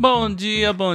Bom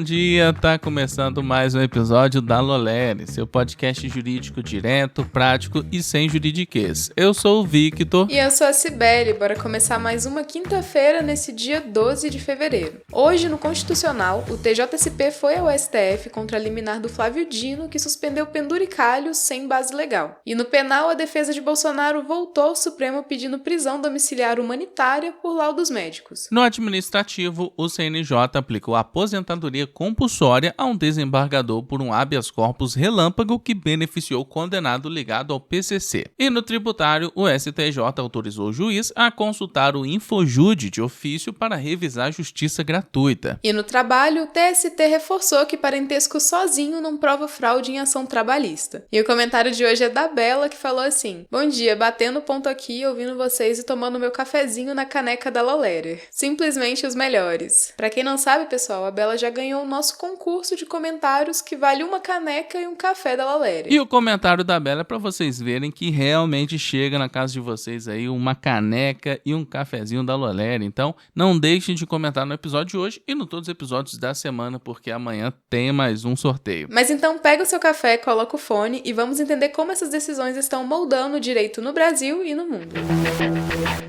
dia, tá começando mais um episódio da Lolere, seu podcast jurídico direto, prático e sem juridiquês. Eu sou o Victor. E eu sou a Cibele, bora começar mais uma quinta-feira nesse dia 12 de fevereiro. Hoje, no Constitucional, o TJSP foi ao STF contra a liminar do Flávio Dino, que suspendeu penduricalhos sem base legal. E no penal, a defesa de Bolsonaro voltou ao Supremo pedindo prisão domiciliar humanitária por laudos médicos. No administrativo, o CNJ aplicou a aposentadoria compulsória a um desembargador por um habeas corpus relâmpago que beneficiou o condenado ligado ao PCC. E no tributário, o STJ autorizou o juiz a consultar o Infojude de ofício para revisar a justiça gratuita. E no trabalho, o TST reforçou que parentesco sozinho não prova fraude em ação trabalhista. E o comentário de hoje é da Bela, que falou assim: "Bom dia, batendo ponto aqui, ouvindo vocês e tomando meu cafezinho na caneca da Lolere. Simplesmente os melhores." Pra quem não sabe, pessoal, a Bela já ganhou o nosso concurso de comentários que vale uma caneca e um café da Lolere. E o comentário da Bela é pra vocês verem que realmente chega na casa de vocês aí uma caneca e um cafezinho da Lolere. Então, não deixem de comentar no episódio de hoje e no todos os episódios da semana, porque amanhã tem mais um sorteio. Mas então pega o seu café, coloca o fone e vamos entender como essas decisões estão moldando o direito no Brasil e no mundo.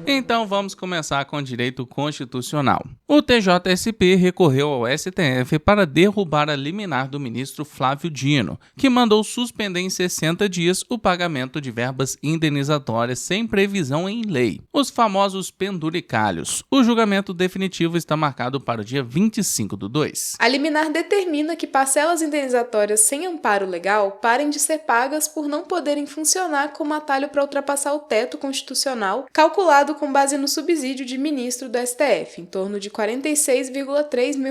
Então vamos começar com o direito constitucional. O TJSP recorreu ao STF para derrubar a liminar do ministro Flávio Dino, que mandou suspender em 60 dias o pagamento de verbas indenizatórias sem previsão em lei, os famosos penduricalhos. O julgamento definitivo está marcado para o dia 25/2. A liminar determina que parcelas indenizatórias sem amparo legal parem de ser pagas por não poderem funcionar como atalho para ultrapassar o teto constitucional calculado com base no subsídio de ministro do STF, em torno de R$ 46,3 mil.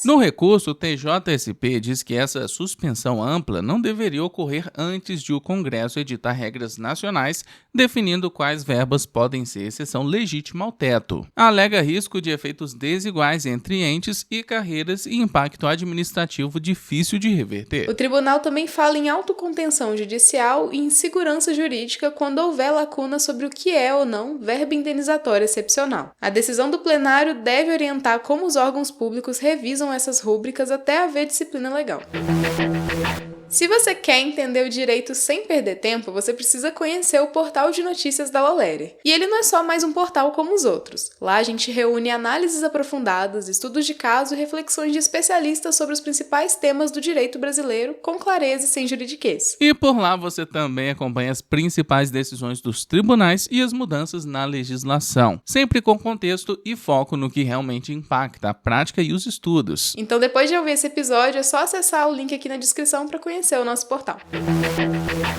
No recurso, o TJSP diz que essa suspensão ampla não deveria ocorrer antes de o Congresso editar regras nacionais definindo quais verbas podem ser exceção legítima ao teto. Alega risco de efeitos desiguais entre entes e carreiras e impacto administrativo difícil de reverter. O tribunal também fala em autocontenção judicial e insegurança jurídica quando houver lacuna sobre o que é ou não verba indenizatória excepcional. A decisão do plenário deve orientar como os órgãos públicos revisam essas rúbricas até haver disciplina legal. Se você quer entender o direito sem perder tempo, você precisa conhecer o portal de notícias da Lolere. E ele não é só mais um portal como os outros. Lá a gente reúne análises aprofundadas, estudos de caso e reflexões de especialistas sobre os principais temas do direito brasileiro, com clareza e sem juridiquês. E por lá você também acompanha as principais decisões dos tribunais e as mudanças na legislação, sempre com contexto e foco no que realmente impacta a prática e os estudos. Então, depois de ouvir esse episódio, é só acessar o link aqui na descrição para conhecer o nosso portal.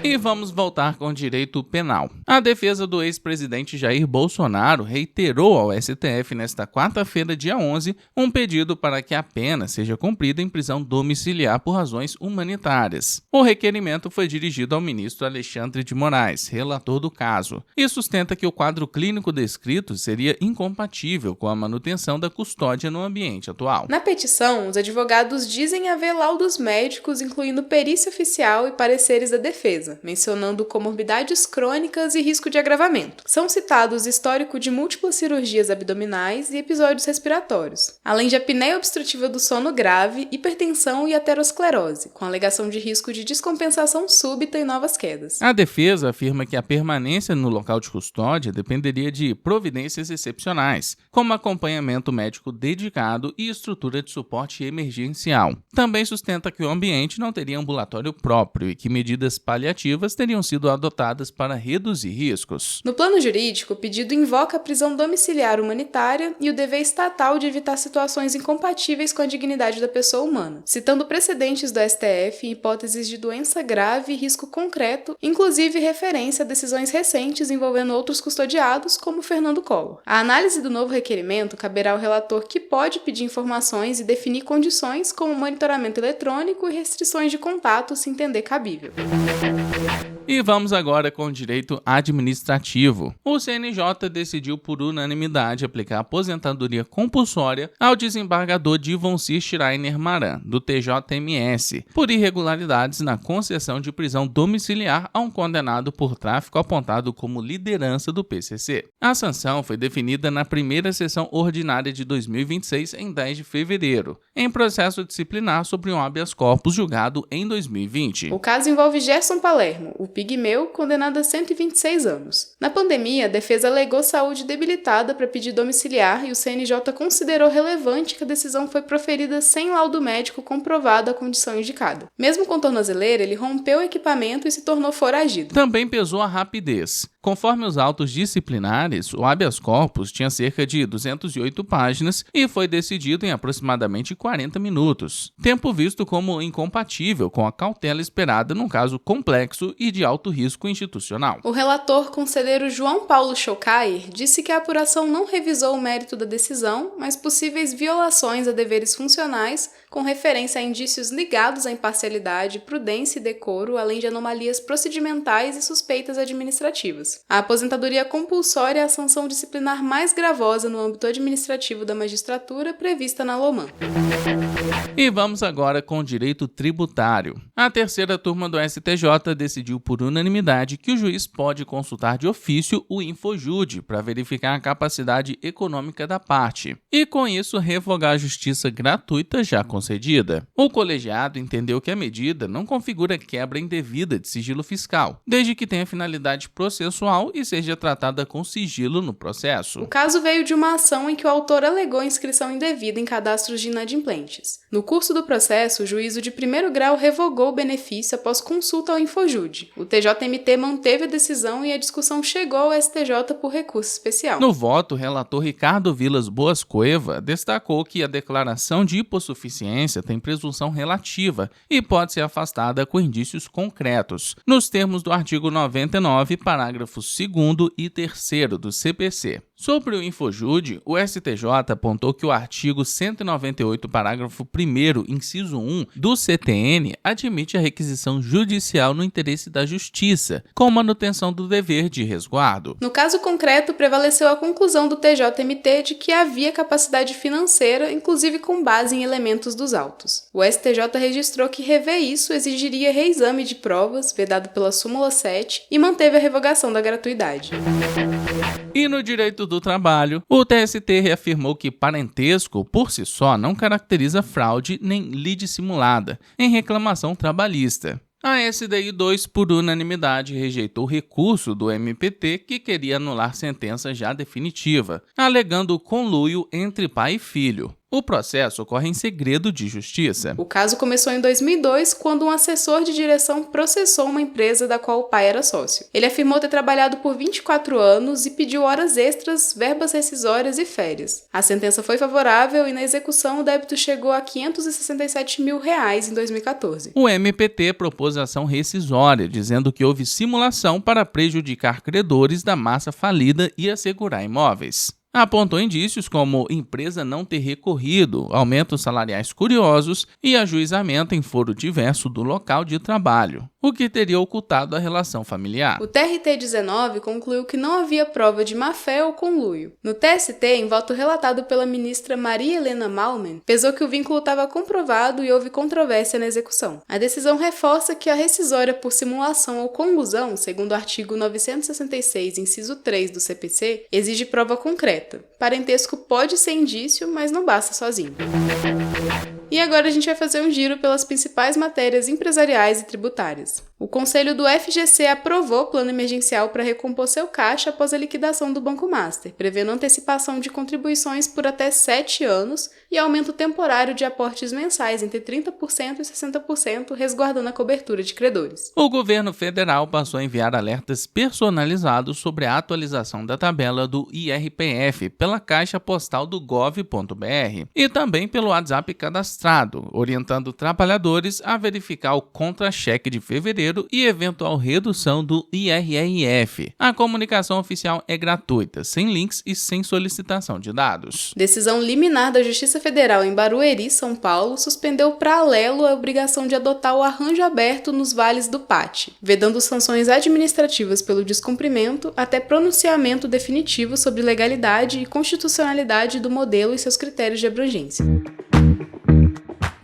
E vamos voltar com o direito penal. A defesa do ex-presidente Jair Bolsonaro reiterou ao STF nesta quarta-feira, dia 11, um pedido para que a pena seja cumprida em prisão domiciliar por razões humanitárias. O requerimento foi dirigido ao ministro Alexandre de Moraes, relator do caso, e sustenta que o quadro clínico descrito seria incompatível com a manutenção da custódia no ambiente atual. Na petição, os advogados dizem haver laudos médicos, incluindo perícia oficial e pareceres da defesa, mencionando comorbidades crônicas e risco de agravamento. São citados histórico de múltiplas cirurgias abdominais e episódios respiratórios, além de apneia obstrutiva do sono grave, hipertensão e aterosclerose, com alegação de risco de descompensação súbita e novas quedas. A defesa afirma que a permanência no local de custódia dependeria de providências excepcionais, como acompanhamento médico dedicado e estrutura de suporte emergencial. Também sustenta que o ambiente não teria ambulatório próprio e que medidas paliativas teriam sido adotadas para reduzir riscos. No plano jurídico, o pedido invoca a prisão domiciliar humanitária e o dever estatal de evitar situações incompatíveis com a dignidade da pessoa humana, citando precedentes do STF em hipóteses de doença grave e risco concreto, inclusive referência a decisões recentes envolvendo outros custodiados, como Fernando Collor. A análise do novo requerimento caberá ao relator, que pode pedir informações e definir condições como monitoramento eletrônico e restrições de contato se entender cabível. E vamos agora com o direito administrativo. O CNJ decidiu por unanimidade aplicar aposentadoria compulsória ao desembargador Divonci Schreiner Maran, do TJMS, por irregularidades na concessão de prisão domiciliar a um condenado por tráfico apontado como liderança do PCC. A sanção foi definida na primeira sessão ordinária de 2026, em 10 de fevereiro, em processo disciplinar sobre um habeas corpus julgado em 2020. O caso envolve Gerson Palermo, o pigmeu, condenado a 126 anos. Na pandemia, a defesa alegou saúde debilitada para pedir domiciliar e o CNJ considerou relevante que a decisão foi proferida sem laudo médico comprovado a condição indicada. Mesmo com tornozeleira, ele rompeu o equipamento e se tornou foragido. Também pesou a rapidez. Conforme os autos disciplinares, o habeas corpus tinha cerca de 208 páginas e foi decidido em aproximadamente 40 minutos, tempo visto como incompatível com a cautela esperada num caso complexo e de alto risco institucional. O relator conselheiro João Paulo Chocair disse que a apuração não revisou o mérito da decisão, mas possíveis violações a deveres funcionais com referência a indícios ligados à imparcialidade, prudência e decoro, além de anomalias procedimentais e suspeitas administrativas. A aposentadoria compulsória é a sanção disciplinar mais gravosa no âmbito administrativo da magistratura prevista na LOMAN. E vamos agora com o direito tributário. A terceira turma do STJ decidiu por unanimidade que o juiz pode consultar de ofício o Infojude para verificar a capacidade econômica da parte e, com isso, revogar a justiça gratuita já concedida. O colegiado entendeu que a medida não configura quebra indevida de sigilo fiscal, desde que tenha finalidade processual e seja tratada com sigilo no processo. O caso veio de uma ação em que o autor alegou inscrição indevida em cadastros de inadimplentes. No curso do processo, o juízo de primeiro grau revogou o benefício após consulta ao Infojude. O TJMT manteve a decisão e a discussão chegou ao STJ por recurso especial. No voto, o relator Ricardo Vilas Boas Cueva destacou que a declaração de hipossuficiência tem presunção relativa e pode ser afastada com indícios concretos, nos termos do artigo 99, parágrafos 2º e 3º do CPC. Sobre o Infojude, o STJ apontou que o artigo 198, parágrafo 1º, inciso 1 do CTN admite a requisição judicial no interesse da justiça, com manutenção do dever de resguardo. No caso concreto, prevaleceu a conclusão do TJMT de que havia capacidade financeira, inclusive com base em elementos dos autos. O STJ registrou que rever isso exigiria reexame de provas, vedado pela súmula 7, e manteve a revogação da gratuidade. E no direito do trabalho, o TST reafirmou que parentesco, por si só, não caracteriza fraude nem lide simulada em reclamação trabalhista. A SDI 2, por unanimidade, rejeitou o recurso do MPT que queria anular sentença já definitiva, alegando conluio entre pai e filho. O processo ocorre em segredo de justiça. O caso começou em 2002, quando um assessor de direção processou uma empresa da qual o pai era sócio. Ele afirmou ter trabalhado por 24 anos e pediu horas extras, verbas rescisórias e férias. A sentença foi favorável e na execução o débito chegou a R$ 567 mil em 2014. O MPT propôs ação rescisória, dizendo que houve simulação para prejudicar credores da massa falida e assegurar imóveis. Apontou indícios como empresa não ter recorrido, aumentos salariais curiosos e ajuizamento em foro diverso do local de trabalho, o que teria ocultado a relação familiar. O TRT-19 concluiu que não havia prova de má-fé ou conluio. No TST, em voto relatado pela ministra Maria Helena Malmen, pesou que o vínculo estava comprovado e houve controvérsia na execução. A decisão reforça que a rescisória por simulação ou conlusão, segundo o artigo 966, inciso 3 do CPC, exige prova concreta. Parentesco pode ser indício, mas não basta sozinho. E agora a gente vai fazer um giro pelas principais matérias empresariais e tributárias. O Conselho do FGC aprovou o plano emergencial para recompor seu caixa após a liquidação do Banco Master, prevendo antecipação de contribuições por até 7 anos e aumento temporário de aportes mensais entre 30% e 60%, resguardando a cobertura de credores. O governo federal passou a enviar alertas personalizados sobre a atualização da tabela do IRPF pela caixa postal do gov.br e também pelo WhatsApp cadastrado, orientando trabalhadores a verificar o contra-cheque de fevereiro dinheiro e eventual redução do IRRF. A comunicação oficial é gratuita, sem links e sem solicitação de dados. Decisão liminar da Justiça Federal em Barueri, São Paulo, suspendeu paralelo a obrigação de adotar o arranjo aberto nos vales do PAT, vedando sanções administrativas pelo descumprimento até pronunciamento definitivo sobre legalidade e constitucionalidade do modelo e seus critérios de abrangência.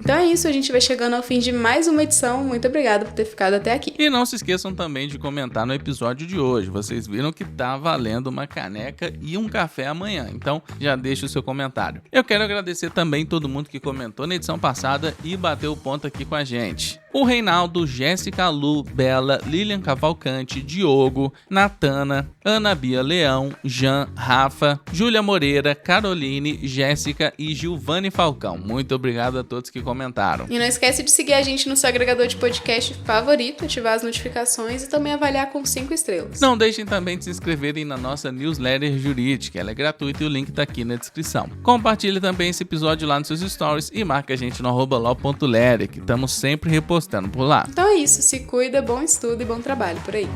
Então é isso, a gente vai chegando ao fim de mais uma edição. Muito obrigada por ter ficado até aqui. E não se esqueçam também de comentar no episódio de hoje. Vocês viram que tá valendo uma caneca e um café amanhã, então já deixa o seu comentário. Eu quero agradecer também todo mundo que comentou na edição passada e bateu o ponto aqui com a gente. O Reinaldo, Jéssica Lu, Bela, Lilian Cavalcante, Diogo, Natana, Ana Bia Leão, Jean, Rafa, Júlia Moreira, Caroline, Jéssica e Gilvane Falcão. Muito obrigado a todos que comentaram. E não esquece de seguir a gente no seu agregador de podcast favorito, ativar as notificações e também avaliar com 5 estrelas. Não deixem também de se inscreverem na nossa newsletter jurídica, ela é gratuita e o link tá aqui na descrição. Compartilhe também esse episódio lá nos seus stories e marque a gente no @law.leri, que estamos sempre repostando por lá. Então é isso, se cuida, bom estudo e bom trabalho por aí.